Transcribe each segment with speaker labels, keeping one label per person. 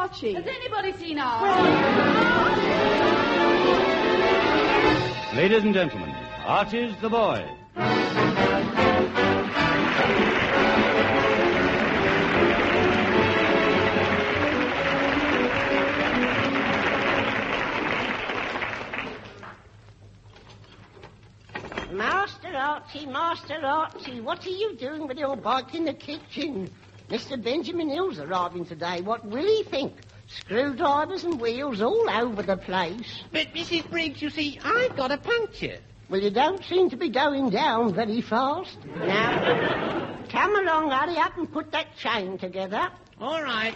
Speaker 1: Archie?
Speaker 2: Has anybody seen Archie?
Speaker 3: Ladies and gentlemen, Archie's the boy.
Speaker 4: Master Archie, what are you doing with your bike in the kitchen? Mr. Benjamin Hill's arriving today. What will he think? Screwdrivers and wheels all over the place.
Speaker 5: But, Mrs. Briggs, you see, I've got a puncture.
Speaker 4: Well, you don't seem to be going down very fast. Now, come along, hurry up and put that chain together.
Speaker 5: All right,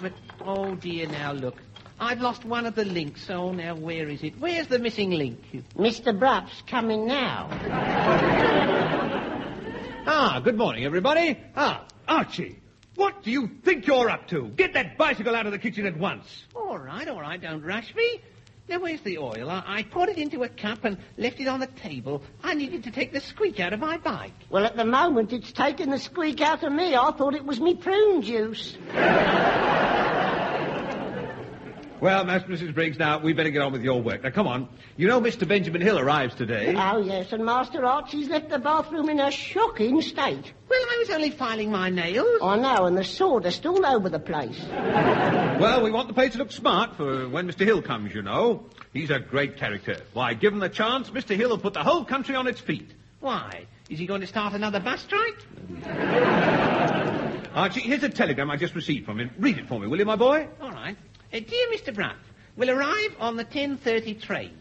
Speaker 5: but, oh, dear, now, look. I've lost one of the links, so now where is it? Where's the missing link?
Speaker 4: Mr. Brough's coming now.
Speaker 6: Good morning, everybody. Archie, what do you think you're up to? Get that bicycle out of the kitchen at once.
Speaker 5: All right, don't rush me. Now, where's the oil? I poured it into a cup and left it on the table. I needed to take the squeak out of my bike.
Speaker 4: Well, at the moment, it's taking the squeak out of me. I thought it was me prune juice.
Speaker 6: Well, Mrs. Briggs, now, we better get on with your work. Now, come on. You know Mr. Benjamin Hill arrives today.
Speaker 4: Oh, yes, and Master Archie's left the bathroom in a shocking state.
Speaker 5: Well, I was only filing my nails.
Speaker 4: I know, and the sawdust all over the place.
Speaker 6: Well, we want the place to look smart for when Mr. Hill comes, you know. He's a great character. Why, given the chance, Mr. Hill will put the whole country on its feet.
Speaker 5: Why? Is he going to start another bus strike?
Speaker 6: Archie, here's a telegram I just received from him. Read it for me, will you, my boy?
Speaker 5: All right. Dear Mr. Brough, will arrive on the 10:30 train.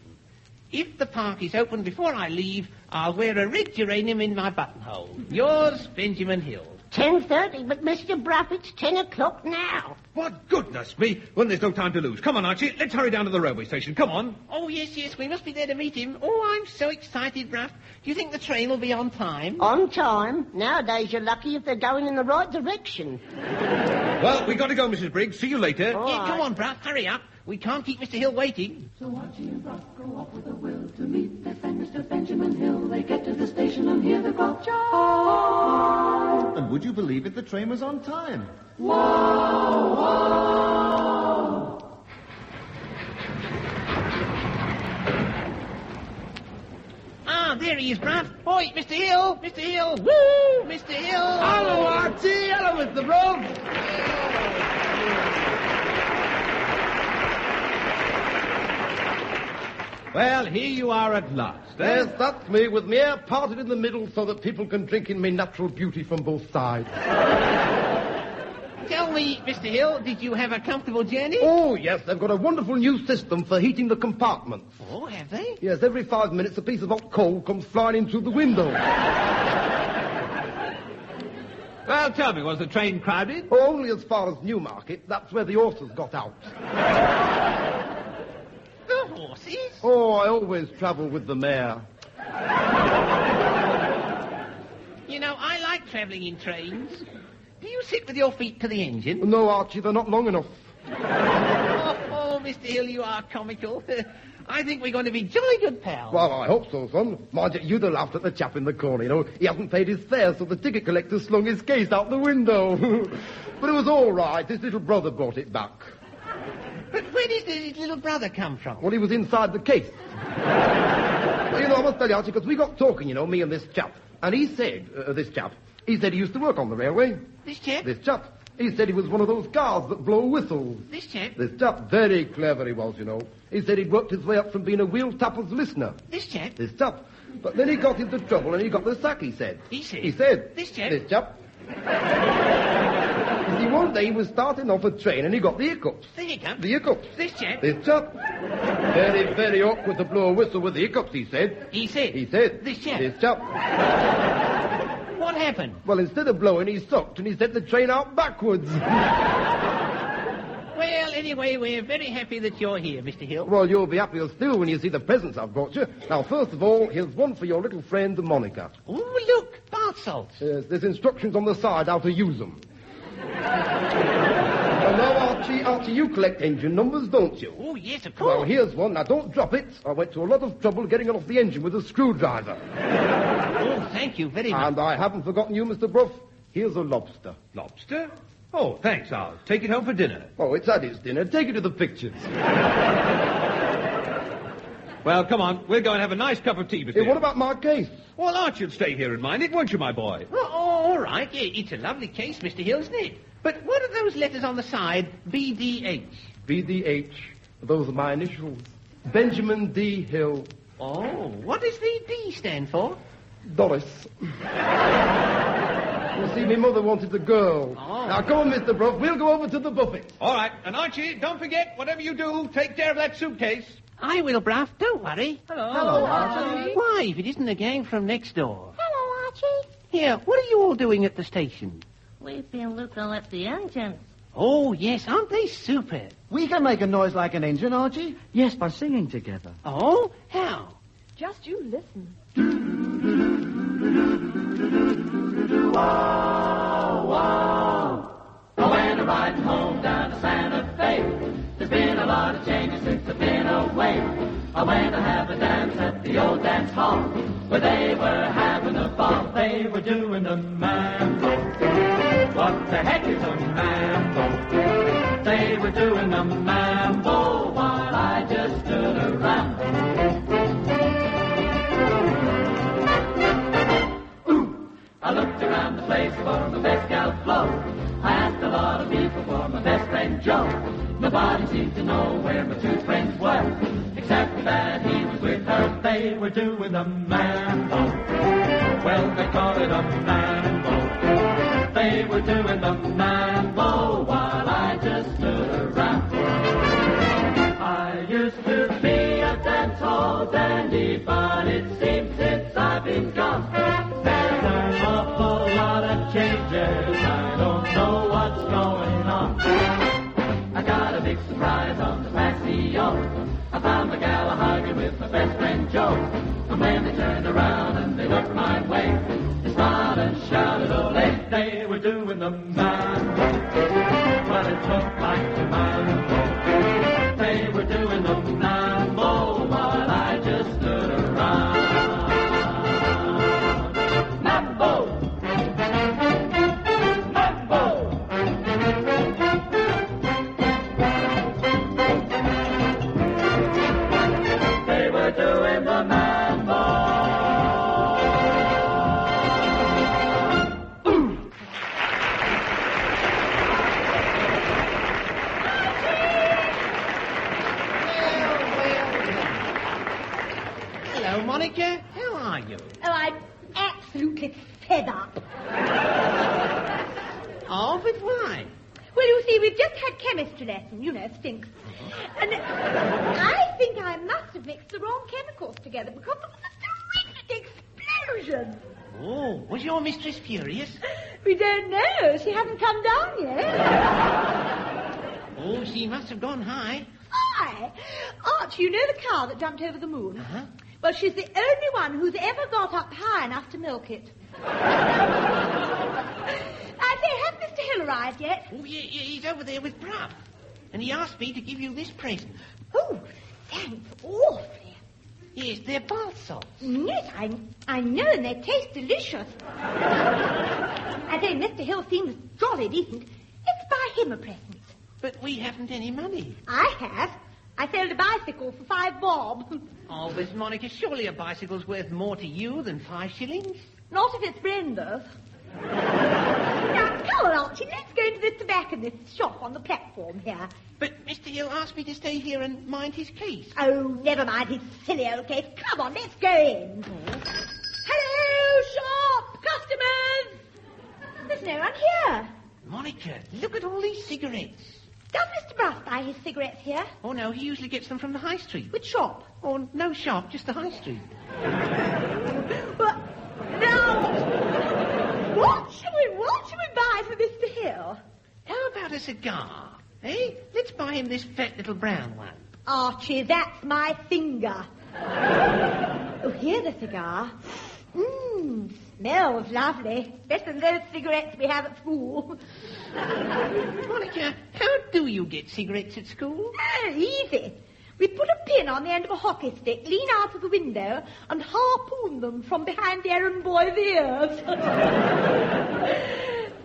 Speaker 5: If the park is open before I leave, I'll wear a red geranium in my buttonhole. Yours, Benjamin Hill.
Speaker 4: 10:30, but Mr. Brough, it's 10 o'clock now.
Speaker 6: What goodness me, when there's no time to lose. Come on, Archie, let's hurry down to the railway station. Come on.
Speaker 5: Oh, yes, we must be there to meet him. Oh, I'm so excited, Brough. Do you think the train will be on time?
Speaker 4: On time? Nowadays, you're lucky if they're going in the right direction.
Speaker 6: Well, we got to go, Mrs. Briggs. See you later.
Speaker 5: Yeah, come on, Brough, hurry up. We can't keep Mr. Hill waiting.
Speaker 2: So Archie and Brough go off with a will to meet their friend Mr. Benjamin Hill. They get to the station and hear the clock chime.
Speaker 7: And would you believe it, the train was on time.
Speaker 2: Whoa, whoa!
Speaker 5: There he is, Brough. Oi, Mr. Hill! Mr. Hill! Woo! Mr. Hill!
Speaker 7: Hello, Archie! Hello, Mr. Brough!
Speaker 6: Well, here you are at last, eh?
Speaker 7: Yes, that's me, with me hair parted in the middle so that people can drink in me natural beauty from both sides.
Speaker 5: Tell me, Mr. Hill, did you have a comfortable journey?
Speaker 7: Oh, yes, they've got a wonderful new system for heating the compartments.
Speaker 5: Oh, have they?
Speaker 7: Yes, every 5 minutes a piece of hot coal comes flying in through the window.
Speaker 6: Well, tell me, was the train crowded?
Speaker 7: Oh, only as far as Newmarket. That's where the horses got out.
Speaker 5: The horses?
Speaker 7: Oh, I always travel with the mare.
Speaker 5: You know, I like travelling in trains. Do you sit with your feet to the engine?
Speaker 7: No, Archie, they're not long enough.
Speaker 5: Oh, Mr. Hill, you are comical. I think we're going to be jolly good pals.
Speaker 7: Well, I hope so, son. Mind you, you'd have laughed at the chap in the corner, you know. He hasn't paid his fare, so the ticket collector slung his case out the window. But it was all right. His little brother brought it back.
Speaker 5: But where did his little brother come from?
Speaker 7: Well, he was inside the case. Well, you know, I must tell you, Archie, because we got talking, you know, me and this chap. And he said, he said he used to work on the railway.
Speaker 5: This chap?
Speaker 7: This chap. He said he was one of those guards that blow whistles.
Speaker 5: This chap?
Speaker 7: This chap, very clever he was, you know. He said he'd worked his way up from being a wheel tapper's listener.
Speaker 5: This chap?
Speaker 7: This chap. But then he got into trouble and he got the sack, he said.
Speaker 5: He said?
Speaker 7: He said.
Speaker 5: This chap?
Speaker 7: This chap. You see, one day he was starting off a train and he got the hiccups.
Speaker 5: The hiccups?
Speaker 7: The hiccups.
Speaker 5: This chap?
Speaker 7: This chap. Very, very awkward to blow a whistle with the hiccups, he said.
Speaker 5: He said?
Speaker 7: He said.
Speaker 5: This chap?
Speaker 7: This chap.
Speaker 5: What happened?
Speaker 7: Well, instead of blowing, he sucked and he sent the train out backwards.
Speaker 5: Well, anyway, we're very happy that you're here, Mr. Hill.
Speaker 7: Well, you'll be happier still when you see the presents I've brought you. Now, first of all, here's one for your little friend, Monica.
Speaker 5: Oh, look, bath salts.
Speaker 7: Yes, there's instructions on the side how to use them. And now, Archie, you collect engine numbers, don't you?
Speaker 5: Oh, yes, of course.
Speaker 7: Well, here's one. Now, don't drop it. I went to a lot of trouble getting it off the engine with a screwdriver.
Speaker 5: Oh, thank you very much.
Speaker 7: And I haven't forgotten you, Mr. Brough. Here's a lobster.
Speaker 6: Lobster? Oh, thanks. I'll take it home for dinner.
Speaker 7: Oh, it's at his dinner. Take it to the pictures.
Speaker 6: Well, come on. We'll go and have a nice cup of tea, Mr.
Speaker 7: Hey,
Speaker 6: Hill.
Speaker 7: what about my case?
Speaker 6: Well, Archie'll stay here and mind it, won't you, my boy?
Speaker 5: Oh, all right. Yeah, it's a lovely case, Mr. Hill, isn't it? But what are those letters on the side? BDH.
Speaker 7: BDH. Those are my initials. Benjamin D. Hill.
Speaker 5: Oh, what does the D stand for?
Speaker 7: Doris. You see, my mother wanted a girl.
Speaker 5: Oh.
Speaker 7: Now, come on, Mr. Brough. We'll go over to the buffet.
Speaker 6: All right. And Archie, don't forget, whatever you do, take care of that suitcase.
Speaker 5: I will, Brough. Don't worry.
Speaker 7: Hello, Archie.
Speaker 5: Why, if it isn't the gang from next door.
Speaker 4: Hello, Archie.
Speaker 5: Here, what are you all doing at the station?
Speaker 4: We've been looking at the engines.
Speaker 5: Oh, yes, aren't they super?
Speaker 1: We can make a noise like an engine, Archie. Yes, by singing together.
Speaker 5: Oh, how?
Speaker 8: Just you listen.
Speaker 2: I went riding home down to Santa Fe. There's been a lot of changes since I've been away. I went to have a dance at the old dance hall, where they were having a ball. They were doing the mambo. What the heck is a mambo? They were doing the mambo while I just stood around. I looked around the place for my best gal Flo. I asked a lot of people for my best friend Joe. Nobody seemed to know where my two friends were, except that he was with her. They were doing the mambo. Well, they call it a mambo. They were doing the mambo while I just stood around. I used to be a dance hall dandy, but it seems since I've been gone, there's an awful lot of changes. I don't know what's going on. I got a big surprise on the Paseo. I found the gal hugging with my best friend Joe. And when they turned around and they looked my way, they smiled and shouted, "Olé!" They were doing the mambo. Well, it looked like the mambo. They were doing the mambo while I just stood around. Mambo! Mambo! They were doing the mambo.
Speaker 5: Hello, Monica. How are you?
Speaker 8: Oh, I'm absolutely fed up.
Speaker 5: Oh, but why?
Speaker 8: Well, you see, we've just had chemistry lesson, you know, stinks. And I think I must have mixed the wrong chemicals together because there was a terrific explosion.
Speaker 5: Oh, was your mistress furious?
Speaker 8: We don't know. She hasn't come down yet.
Speaker 5: Oh, she must have gone high.
Speaker 8: Hi. Archie, you know the cow that jumped over the moon?
Speaker 5: Uh-huh.
Speaker 8: Well, she's the only one who's ever got up high enough to milk it. I say, has Mr. Hill arrived yet?
Speaker 5: Oh, yeah, he's over there with Brough. And he asked me to give you this present.
Speaker 8: Oh, thanks awfully.
Speaker 5: Yes, they're bath salts.
Speaker 8: Yes, I know, and they taste delicious. I say, Mr. Hill seems jolly decent. Let's buy him a present.
Speaker 5: But we haven't any money.
Speaker 8: I have. I sold a bicycle for 5 bob.
Speaker 5: Oh, but Monica, surely a bicycle's worth more to you than 5 shillings?
Speaker 8: Not if it's Brenda's. Now, come on, Archie, let's go into this tobacconist's shop on the platform here.
Speaker 5: But Mr. Hill asked me to stay here and mind his case.
Speaker 8: Oh, never mind his silly old case. Come on, let's go in. Hello, shop! Customers! There's no one here.
Speaker 5: Monica, look at all these cigarettes.
Speaker 8: Does Mr. Brough buy his cigarettes here?
Speaker 5: Oh, no, he usually gets them from the high street.
Speaker 8: Which shop?
Speaker 5: Oh, no shop, just the high street.
Speaker 8: But now, what should we buy for Mr. Hill?
Speaker 5: How about a cigar? Eh? Let's buy him this fat little brown one.
Speaker 8: Archie, that's my finger. Oh, here's a cigar. Smells lovely. Better than those cigarettes we have at school.
Speaker 5: Monica, how do you get cigarettes at school?
Speaker 8: Oh, easy. We put a pin on the end of a hockey stick, lean out of the window, and harpoon them from behind the errand boy's ears.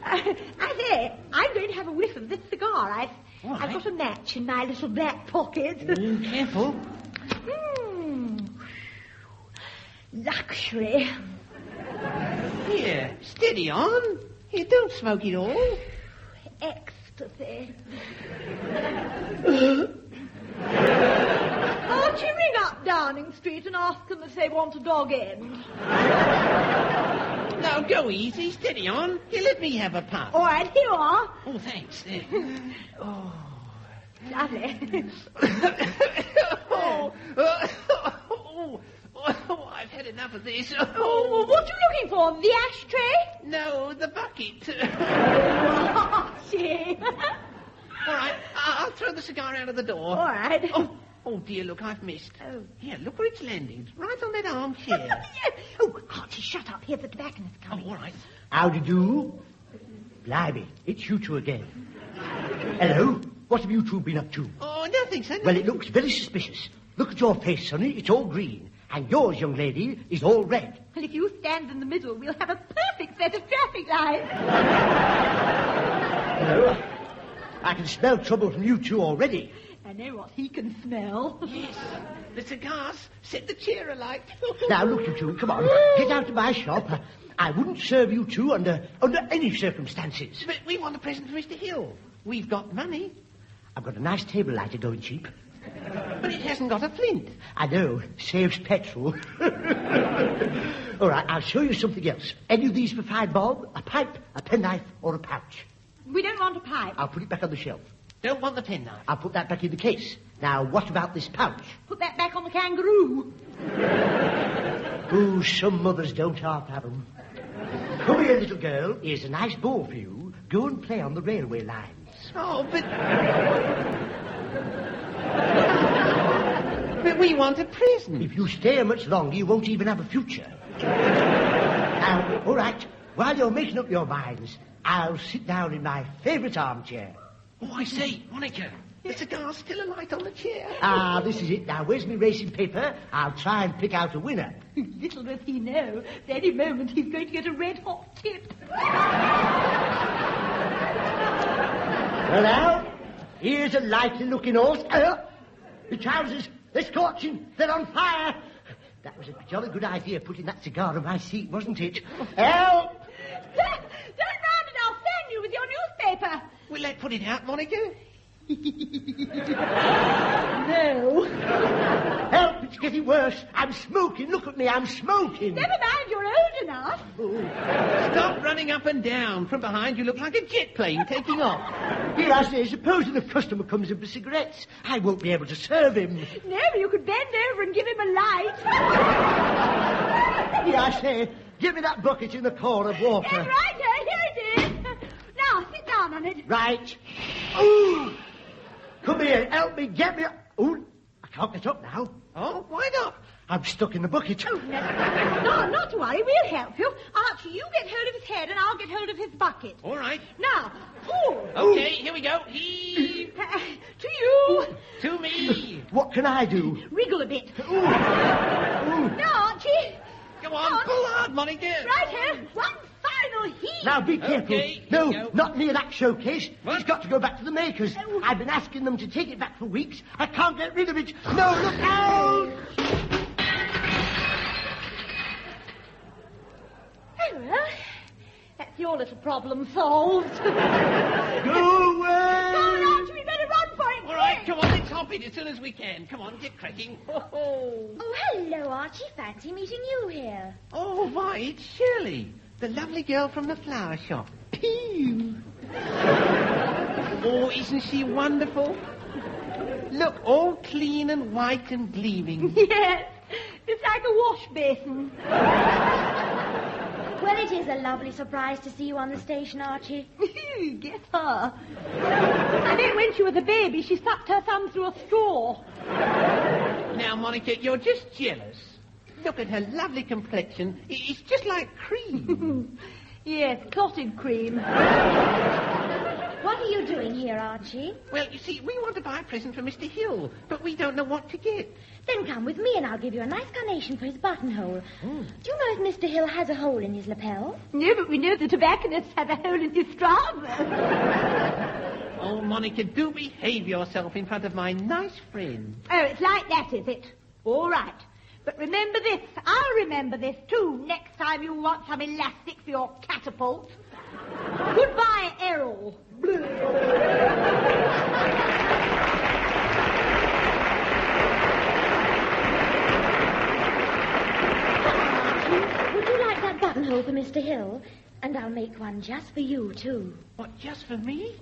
Speaker 8: I say, I'm going to have whiff of this cigar. I've got a match in my little black pocket.
Speaker 5: Careful.
Speaker 8: Luxury.
Speaker 5: Here, steady on. Here, don't smoke it all.
Speaker 8: Ecstasy. Archie, ring up Downing Street and ask them if they want a dog end.
Speaker 5: Now, go easy, steady on. Here, let me have a puff.
Speaker 8: All right, here you are.
Speaker 5: Oh, thanks.
Speaker 8: Lovely.
Speaker 5: I've had enough of this.
Speaker 8: Oh, what are you looking for? The ashtray?
Speaker 5: No, the bucket.
Speaker 8: Archie.
Speaker 5: All right, I'll throw the cigar out of the door.
Speaker 8: All right.
Speaker 5: Oh, dear, look, I've missed.
Speaker 8: Oh.
Speaker 5: Here, look where it's landed. Right on that armchair.
Speaker 8: Oh, Archie, shut up. Here's the tobacconist coming.
Speaker 5: All right.
Speaker 1: How do you do? Blimey, it's you two again. Hello? What have you two been up to?
Speaker 5: Oh, nothing, son.
Speaker 1: Well, it looks very suspicious. Look at your face, Sonny. It's all green. And yours, young lady, is all red.
Speaker 8: Well, if you stand in the middle, we'll have a perfect set of traffic lights.
Speaker 1: Hello? I can smell trouble from you two already.
Speaker 8: I know what he can smell.
Speaker 5: Yes, the cigars set the chair alight.
Speaker 1: Now, look, you two, come on. Get out of my shop. I wouldn't serve you two under any circumstances.
Speaker 5: But we want a present for Mr. Hill. We've got money.
Speaker 1: I've got a nice table lighter going cheap.
Speaker 5: But it hasn't got a flint.
Speaker 1: I know. Saves petrol. All right, I'll show you something else. Any of these for £5 bob? A pipe, a penknife, or a pouch?
Speaker 8: We don't want a pipe.
Speaker 1: I'll put it back on the shelf.
Speaker 5: Don't want the penknife.
Speaker 1: I'll put that back in the case. Now, what about this pouch?
Speaker 8: Put that back on the kangaroo.
Speaker 1: Oh, some mothers don't half have 'em. Come here, little girl. Here's a nice ball for you. Go and play on the railway lines.
Speaker 5: Oh, but... But we want a present.
Speaker 1: If you stay here much longer, you won't even have a future. Now, all right, while you're making up your minds, I'll sit down in my favourite armchair.
Speaker 5: Oh, I say, Monica, the cigar's still alight on the chair.
Speaker 1: Ah, this is it. Now, where's my racing paper? I'll try and pick out a winner.
Speaker 8: Little does he know, at any moment he's going to get a red-hot tip.
Speaker 1: Well, now, here's a likely-looking horse. The trousers, they're scorching. They're on fire. That was a jolly good idea, putting that cigar on my seat, wasn't it? Help!
Speaker 8: Turn round and I'll fan you with your newspaper.
Speaker 5: Will that put it out, Monica?
Speaker 8: No.
Speaker 1: Help, it's getting worse. I'm smoking. Look at me, I'm smoking.
Speaker 8: Never mind, you're old enough.
Speaker 5: Stop running up and down. From behind you look like a jet plane taking off.
Speaker 1: Here, I say, supposing a customer comes in for cigarettes, I won't be able to serve him.
Speaker 8: No, you could bend over and give him a light.
Speaker 1: Here, I say, give me that bucket in the corner of water.
Speaker 8: Yes, right there, here it is. Now, sit down on it.
Speaker 1: Right. Ooh! Come here, help me, get me... Ooh, I can't get up now.
Speaker 5: Oh, why not?
Speaker 1: I'm stuck in the bucket.
Speaker 8: Oh, no, not to worry, we'll help you. Archie, you get hold of his head and I'll get hold of his bucket.
Speaker 5: All right.
Speaker 8: Now, pull.
Speaker 5: Okay, here we go. Heave.
Speaker 8: To you.
Speaker 5: To me.
Speaker 1: What can I do?
Speaker 8: Wriggle a bit.
Speaker 1: Ooh.
Speaker 8: Now, Archie.
Speaker 5: Go on, pull hard, Monica.
Speaker 8: Right here. One final heave.
Speaker 1: Now, be careful.
Speaker 5: Okay,
Speaker 1: No,
Speaker 5: here we go.
Speaker 1: not near that showcase.
Speaker 5: What?
Speaker 1: It's got to go back to the makers.
Speaker 8: Oh.
Speaker 1: I've been asking them to take it back for weeks. I can't get rid of it. No, look out!
Speaker 8: Oh, well, that's your little problem solved.
Speaker 1: Go away!
Speaker 8: Come on, Archie, we better run for it.
Speaker 5: All right, come on, let's hop it as soon as we can. Come on, get cracking.
Speaker 9: Oh, hello, Archie. Fancy meeting you here.
Speaker 5: Oh, why, it's Shirley, the lovely girl from the flower shop. Oh, isn't she wonderful? Look, all clean and white and gleaming.
Speaker 8: Yes, it's like a wash basin.
Speaker 9: Well, it is a lovely surprise to see you on the station, Archie.
Speaker 8: Guess her. I bet when she was a baby, she sucked her thumb through a straw.
Speaker 5: Now, Monica, you're just jealous. Look at her lovely complexion. It's just like cream.
Speaker 8: Yes, clotted cream.
Speaker 9: What are you doing here, Archie?
Speaker 5: Well, you see, we want to buy a present for Mr. Hill, but we don't know what to get.
Speaker 9: Then come with me and I'll give you a nice carnation for his buttonhole. Do you know if Mr. Hill has a hole in his lapel?
Speaker 8: No, but we know the tobacconist has a hole in his trousers.
Speaker 5: Monica, do behave yourself in front of my nice friend.
Speaker 8: Oh, it's like that, is it? All right. But remember this. I'll remember this, too, next time you want some elastic for your catapult. Goodbye, Errol.
Speaker 9: Would you like that buttonhole for Mr. Hill? And I'll make one just for you, too.
Speaker 5: What, just for me?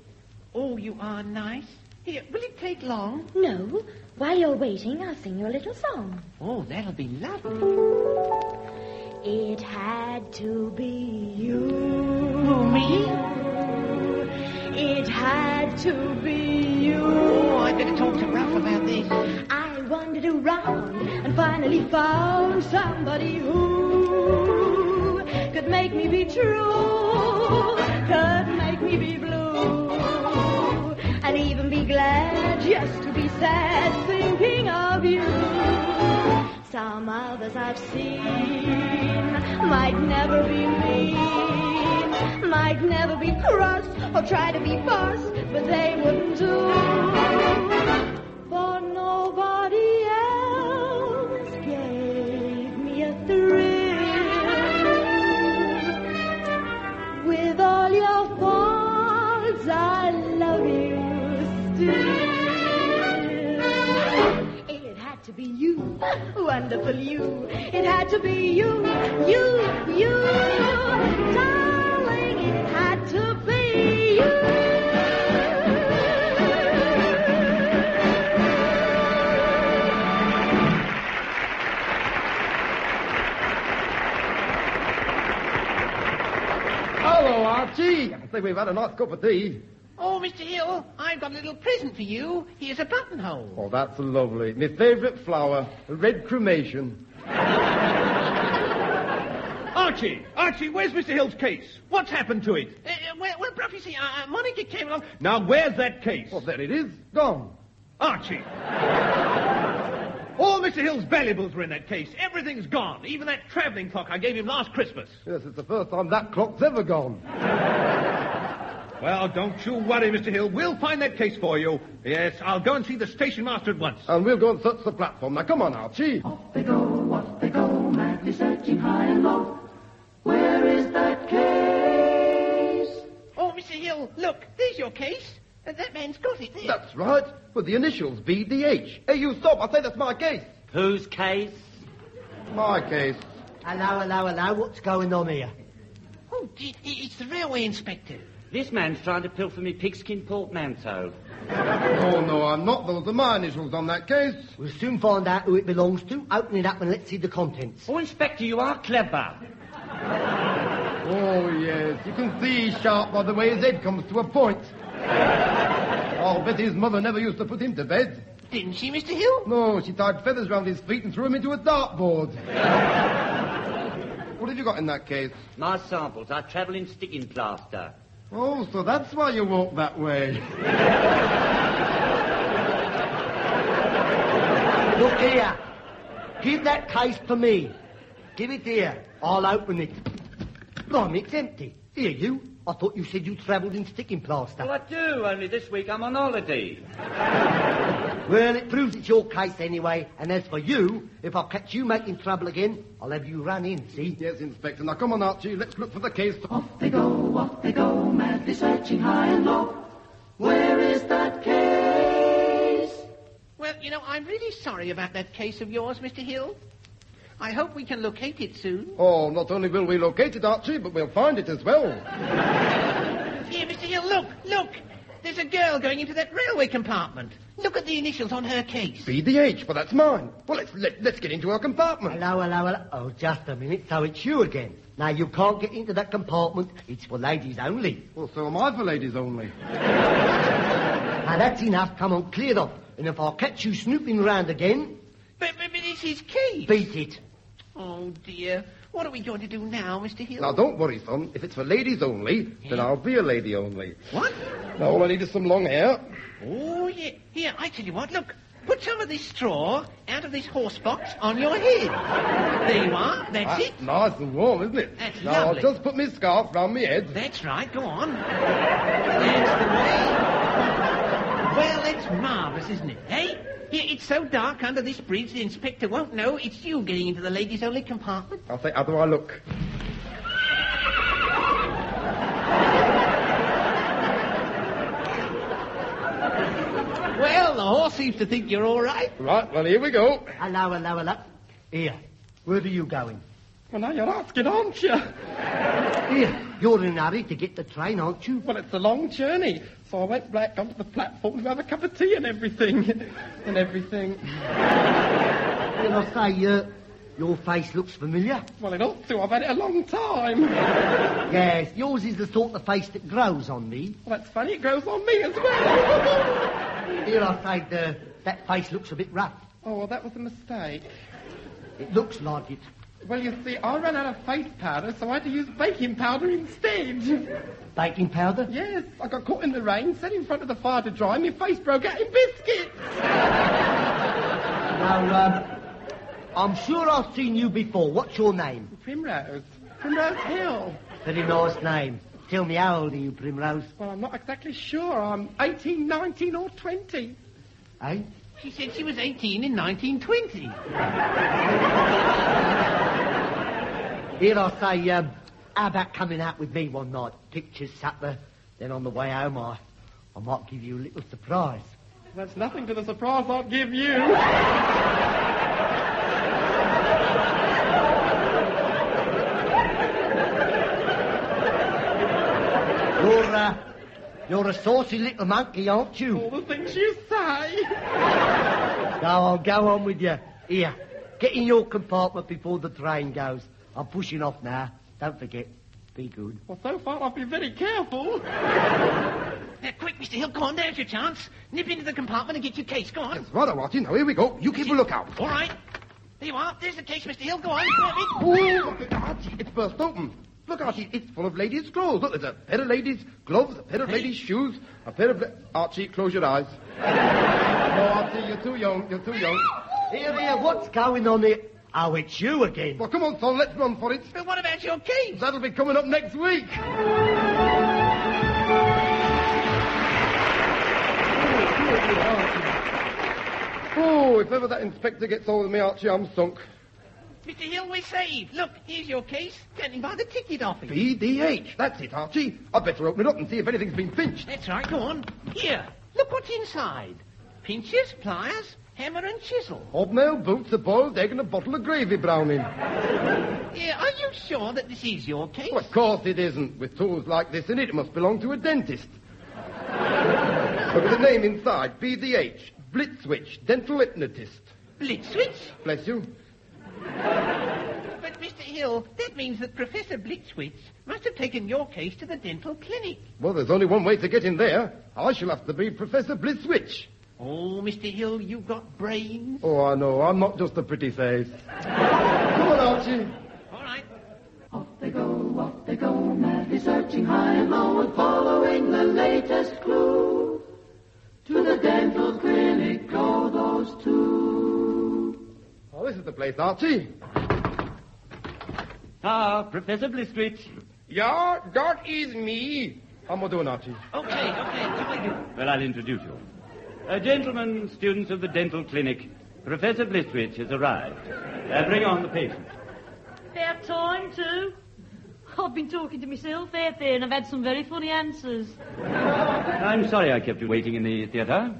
Speaker 5: Oh, you are nice. Here, will it take long?
Speaker 9: No. While you're waiting, I'll sing you a little song.
Speaker 5: Oh, that'll be lovely.
Speaker 9: It had to be you.
Speaker 5: Oh, me?
Speaker 9: It had to be you.
Speaker 5: Oh, I'd better talk to Brough about this.
Speaker 9: I wandered around and finally found somebody who could make me be true, could make me be blue, and even be glad just to be sad thinking of you. Some others I've seen might never be mean, might never be cross or try to be boss, but they wouldn't do. For nobody else gave me a thrill. With all your faults, I love you still. It had to be you, wonderful you. It had to be you, you. Darling, it had to be you.
Speaker 7: Hello, Archie. I think we've had a nice cup of tea.
Speaker 5: Oh, Mr. Hill, I've got a little present for you. Here's a buttonhole.
Speaker 7: Oh, that's lovely. My favourite flower, a red cremation.
Speaker 6: Archie, where's Mr. Hill's case? What's happened to it?
Speaker 5: Well, Brough, you see, Monica came along.
Speaker 6: Now, where's that case?
Speaker 7: Oh, there it is. Gone.
Speaker 6: Archie! All Mr. Hill's valuables were in that case. Everything's gone. Even that travelling clock I gave him last Christmas.
Speaker 7: Yes, it's the first time that clock's ever gone.
Speaker 6: Well, don't you worry, Mr. Hill. We'll find that case for you. Yes, I'll go and see the station master at once.
Speaker 7: And we'll go and search the platform. Now, come on, Archie.
Speaker 2: Off they go, madly searching high and low. Where is that case?
Speaker 5: Oh, Mr. Hill, look, there's your case. That man's got it there.
Speaker 7: That's right. With the initials BDH. Hey, you stop. I say that's my case.
Speaker 1: Whose case?
Speaker 7: My case.
Speaker 1: Hello. What's going on here?
Speaker 5: Oh, dear, it's the railway inspector.
Speaker 3: This man's trying to pilfer me pigskin portmanteau.
Speaker 7: Oh, no, I'm not. Those are my initials on that case.
Speaker 1: We'll soon find out who it belongs to. Open it up and let's see the contents.
Speaker 3: Oh, Inspector, you are clever.
Speaker 7: Oh, yes. You can see he's sharp by the way his head comes to a point. I'll bet his mother never used to put him to bed.
Speaker 5: Didn't she, Mr. Hill?
Speaker 7: No, she tied feathers round his feet and threw him into a dartboard. What have you got in that case?
Speaker 3: My samples. I travel in sticking plaster.
Speaker 7: Oh, so that's why you walk that way.
Speaker 1: Look here. Give that case to me. Give it here. I'll open it. Blimey, it's empty. Here, you. I thought you said you travelled in sticking plaster.
Speaker 3: Well, I do, only this week I'm on holiday.
Speaker 1: Well, it proves it's your case anyway. And as for you, if I catch you making trouble again, I'll have you run in, see?
Speaker 7: Yes, Inspector. Now, come on, Archie. Let's look for the case.
Speaker 2: Off they go, madly searching high and low. Where is that case?
Speaker 5: Well, you know, I'm really sorry about that case of yours, Mr. Hill. I hope we can locate it soon.
Speaker 7: Oh, not only will we locate it, Archie, but we'll find it as well.
Speaker 5: Here, Mr. Hill, look. There's a girl going into that railway compartment. Look at the initials on her case.
Speaker 7: BDH, but that's mine. Well, let's get into her compartment.
Speaker 1: Hello. Oh, just a minute. So it's you again. Now, you can't get into that compartment. It's for ladies only.
Speaker 7: Well, so am I for ladies only.
Speaker 1: Now, that's enough. Come on, clear up. And if I catch you snooping around again...
Speaker 5: But it's his case.
Speaker 1: Beat it.
Speaker 5: Oh, dear. What are we going to do now, Mr. Hill?
Speaker 7: Now, don't worry, son. If it's for ladies only, then I'll be a lady only.
Speaker 5: What?
Speaker 7: Now, all I need is some long hair.
Speaker 5: Oh, yeah. Here, I tell you what, look. Put some of this straw out of this horse box on your head. There you are. That's it.
Speaker 7: Nice and warm, isn't it?
Speaker 5: That's
Speaker 7: now,
Speaker 5: lovely.
Speaker 7: I'll just put my scarf round my head.
Speaker 5: That's right. Go on. That's the way. dangerous, isn't it? Hey? Here, it's so dark under this bridge, the inspector won't know it's you getting into the ladies-only compartment.
Speaker 7: I'll say, how do I look?
Speaker 5: Well, the horse seems to think you're all right.
Speaker 7: Right, well, here we go.
Speaker 1: Hello. Here, where are you going?
Speaker 7: Well, now you're asking, aren't you?
Speaker 1: Here, you're in a hurry to get the train, aren't you?
Speaker 7: Well, it's a long journey, so I went back onto the platform to have a cup of tea and everything. Here,
Speaker 1: I say, your face looks familiar.
Speaker 7: Well, it ought to. I've had it a long time.
Speaker 1: Yes, yours is the sort of face that grows on me.
Speaker 7: Well, that's funny. It grows on me as well.
Speaker 1: Here, I say, that face looks a bit rough.
Speaker 7: Oh, well, that was a mistake.
Speaker 1: It looks like it.
Speaker 7: Well, you see, I ran out of face powder, so I had to use baking powder instead.
Speaker 1: Baking powder?
Speaker 7: Yes, I got caught in the rain, sat in front of the fire to dry, and my face broke out in biscuits.
Speaker 1: Now, I'm sure I've seen you before. What's your name?
Speaker 7: Primrose. Primrose Hill.
Speaker 1: Very nice name. Tell me, how old are you, Primrose?
Speaker 7: Well, I'm not exactly sure. I'm 18, 19, or 20.
Speaker 1: Eh?
Speaker 5: She said she was 18 in 1920.
Speaker 1: Here I say, how about coming out with me one night? Pictures, supper, then on the way home I might give you a little surprise.
Speaker 7: That's nothing to the surprise I'll give you.
Speaker 1: You're a saucy little monkey, aren't you?
Speaker 7: All the things you say.
Speaker 1: Go on with you. Here, get in your compartment before the train goes. I'm pushing off now. Don't forget, be good.
Speaker 7: Well, so far I've been very careful.
Speaker 5: Quick, Mr. Hill, go on, there's your chance. Nip into the compartment and get your case, go on.
Speaker 7: Yes, right, Archie. Now, here we go. You keep a lookout.
Speaker 5: All right. There you are. There's the case, Mr. Hill. Go on.
Speaker 7: Oh, Archie, it's burst open. Look, Archie, it's full of ladies' clothes. Look, there's a pair of ladies' gloves, a pair of ladies' shoes, a pair of... Archie, close your eyes. No, Archie, you're too young.
Speaker 1: Here, what's going on here? Oh, it's you again.
Speaker 7: Well, come on, son, let's run for it.
Speaker 5: But what about your case?
Speaker 7: That'll be coming up next week. Oh, if ever that inspector gets hold of me, Archie, I'm sunk.
Speaker 5: Mr. Hill, we're saved. Look, here's your case, standing by the ticket office.
Speaker 7: BDH. That's it, Archie. I'd better open it up and see if anything's been pinched.
Speaker 5: That's right, go on. Here, look what's inside. Pinches, pliers, hammer and chisel.
Speaker 7: Hobnail boots, a boiled egg and a bottle of gravy browning.
Speaker 5: Yeah, are you sure that this is your case?
Speaker 7: Well, of course it isn't. With tools like this in it, it must belong to a dentist. Look at the name inside. BDH. Blitzwitch. Dental hypnotist.
Speaker 5: Blitzwitch?
Speaker 7: Bless you.
Speaker 5: But, Mr. Hill, that means that Professor Blitzwitch must have taken your case to the dental clinic.
Speaker 7: Well, there's only one way to get in there. I shall have to be Professor Blitzwitch.
Speaker 5: Oh, Mr. Hill, you've got brains.
Speaker 7: Oh, I know. I'm not just a pretty face. Come on, Archie.
Speaker 5: All right.
Speaker 2: Off they go, madly searching high and low and following the latest clue. To the dental clinic go those two.
Speaker 7: Oh, this is the place, Archie.
Speaker 3: Ah, Professor Blitzwitch.
Speaker 7: Yeah, that is me. How am I doing, Archie?
Speaker 5: Okay. How do I do?
Speaker 3: Well, I'll introduce you. Gentlemen, students of the dental clinic, Professor Blitzwitch has arrived. Bring on the patient.
Speaker 9: About time, too. I've been talking to myself out there, and I've had some very funny answers.
Speaker 3: I'm sorry I kept you waiting in the theatre.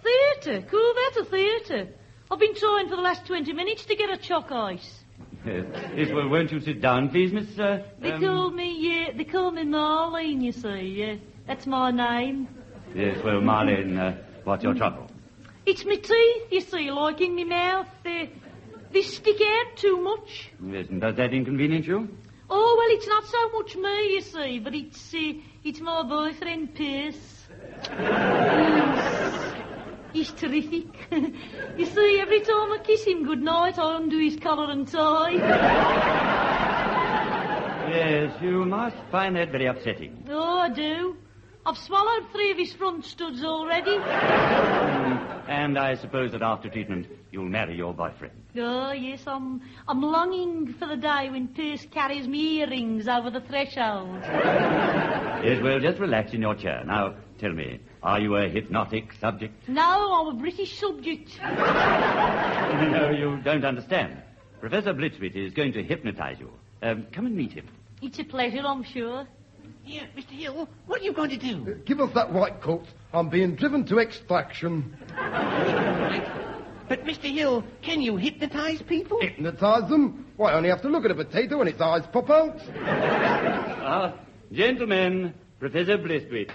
Speaker 9: Theatre? Call that a theatre? I've been trying for the last 20 minutes to get a chalk ice.
Speaker 3: Yes, well, won't you sit down, please, Miss...
Speaker 9: They call me Marlene, you see. That's my name.
Speaker 3: Yes, well, Marlene, what's your trouble?
Speaker 9: It's my teeth, you see, like in my mouth. They stick out too much.
Speaker 3: Yes, and does that inconvenience you?
Speaker 9: Oh, well, it's not so much me, you see, but it's my boyfriend, Pierce. He's terrific. You see, every time I kiss him goodnight, I undo his collar and tie.
Speaker 3: Yes, you must find that very upsetting.
Speaker 9: Oh, I do. I've swallowed 3 of his front studs already.
Speaker 3: And I suppose that after treatment, you'll marry your boyfriend.
Speaker 9: Oh, yes, I'm longing for the day when Pierce carries me earrings over the threshold.
Speaker 3: Yes, well, just relax in your chair. Now, tell me, Are you a hypnotic subject?
Speaker 9: No, I'm a British subject.
Speaker 3: No, you don't understand. Professor Blitzwit is going to hypnotize you. Come and meet him.
Speaker 9: It's a pleasure, I'm sure.
Speaker 5: Here, Mr. Hill, what are you going to do?
Speaker 7: Give us that white coat. I'm being driven to extraction.
Speaker 5: But, Mr. Hill, can you hypnotize people?
Speaker 7: Hypnotize them? Why, I only have to look at a potato and its eyes pop out.
Speaker 3: Gentlemen, Professor Blitzwit.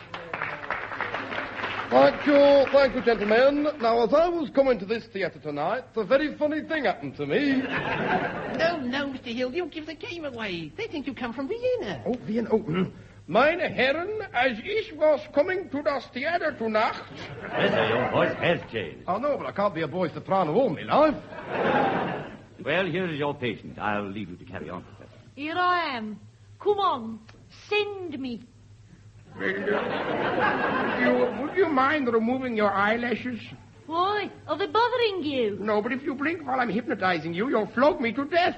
Speaker 7: Thank you, gentlemen. Now, as I was coming to this theatre tonight, a very funny thing happened to me.
Speaker 5: No, Mr. Hill, you give the game away. They think you come from Vienna.
Speaker 7: Oh, Vienna, oh. Meine Herren, as ich was coming to das Theater tonight...
Speaker 3: Professor, your voice has changed.
Speaker 7: Oh, no, but I can't be a boy soprano all my life.
Speaker 3: Well, here is your patient. I'll leave you to carry on, Professor.
Speaker 9: Here I am. Come on, send me.
Speaker 10: Would you mind removing your eyelashes?
Speaker 9: Why? Are they bothering you?
Speaker 10: No, but if you blink while I'm hypnotizing you, you'll flog me to death.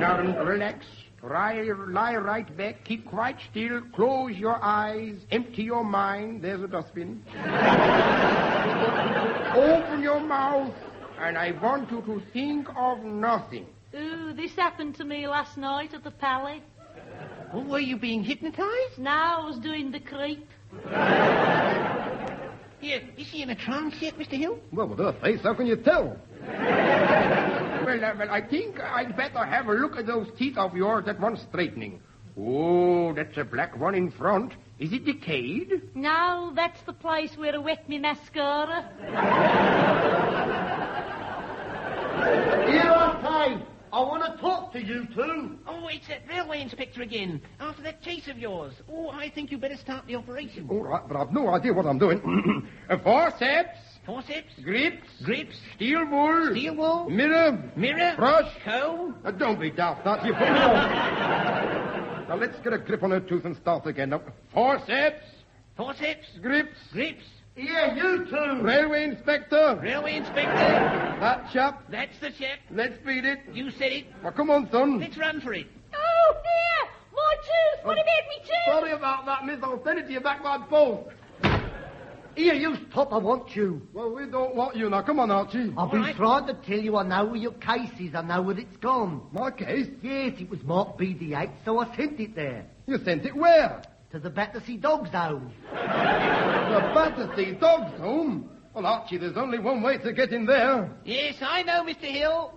Speaker 10: Now, relax. Lie right back. Keep quite still. Close your eyes. Empty your mind. There's a dustbin. Open your mouth. And I want you to think of nothing.
Speaker 9: Ooh, this happened to me last night at the Palais.
Speaker 5: Oh, were you being hypnotized?
Speaker 9: No, I was doing the creep.
Speaker 5: Here, is he in a trance yet, Mr. Hill?
Speaker 7: Well, with her face, how can you tell?
Speaker 10: Well, I think I'd better have a look at those teeth of yours that want straightening. Oh, that's a black one in front. Is it decayed?
Speaker 9: No, that's the place where I wet me mascara.
Speaker 1: Here I say, I want to talk to you two.
Speaker 5: Oh, it's that railway inspector again. After that chase of yours. Oh, I think you better start the operation.
Speaker 7: All right, but I've no idea what I'm doing.
Speaker 10: Forceps.
Speaker 5: Forceps.
Speaker 10: Grips. Steel wool.
Speaker 5: Mirror.
Speaker 10: Brush.
Speaker 5: Comb.
Speaker 7: Don't be daft, that. You put it on. Now, let's get a grip on her tooth and start again. Now,
Speaker 10: Forceps.
Speaker 7: grips.
Speaker 1: Here, you two.
Speaker 7: Railway inspector. That chap.
Speaker 5: That's the chap.
Speaker 7: Let's beat it.
Speaker 5: You said it.
Speaker 7: Well, come on, son.
Speaker 5: Let's run for it.
Speaker 9: Oh, dear! My tooth! What about me tooth?
Speaker 7: Sorry about that, miss. I'll send it to you back by post.
Speaker 1: Here, you stop, I want you.
Speaker 7: Well, we don't want you now. Come on, Archie.
Speaker 1: I've been trying to tell you I know where your case is. I know where it's gone.
Speaker 7: My case?
Speaker 1: Yes, it was marked BD8, so I sent it there.
Speaker 7: You sent it where?
Speaker 1: To the Battersea Dogs Home.
Speaker 7: The Battersea Dogs Home? Well, Archie, there's only one way to get in there.
Speaker 5: Yes, I know, Mr. Hill.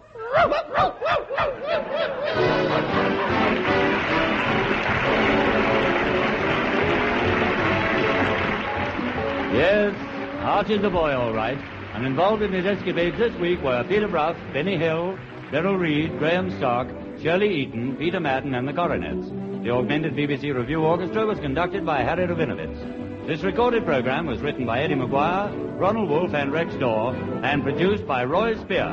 Speaker 3: Yes, Archie's the boy, all right. And involved in his escapades this week were Peter Brough, Benny Hill, Beryl Reid, Graham Stark, Shirley Eaton, Peter Madden, and the Coronets. The augmented BBC Review Orchestra was conducted by Harry Rabinowitz. This recorded program was written by Eddie Maguire, Ronald Wolfe, and Rex Dorr, and produced by Roy Spear.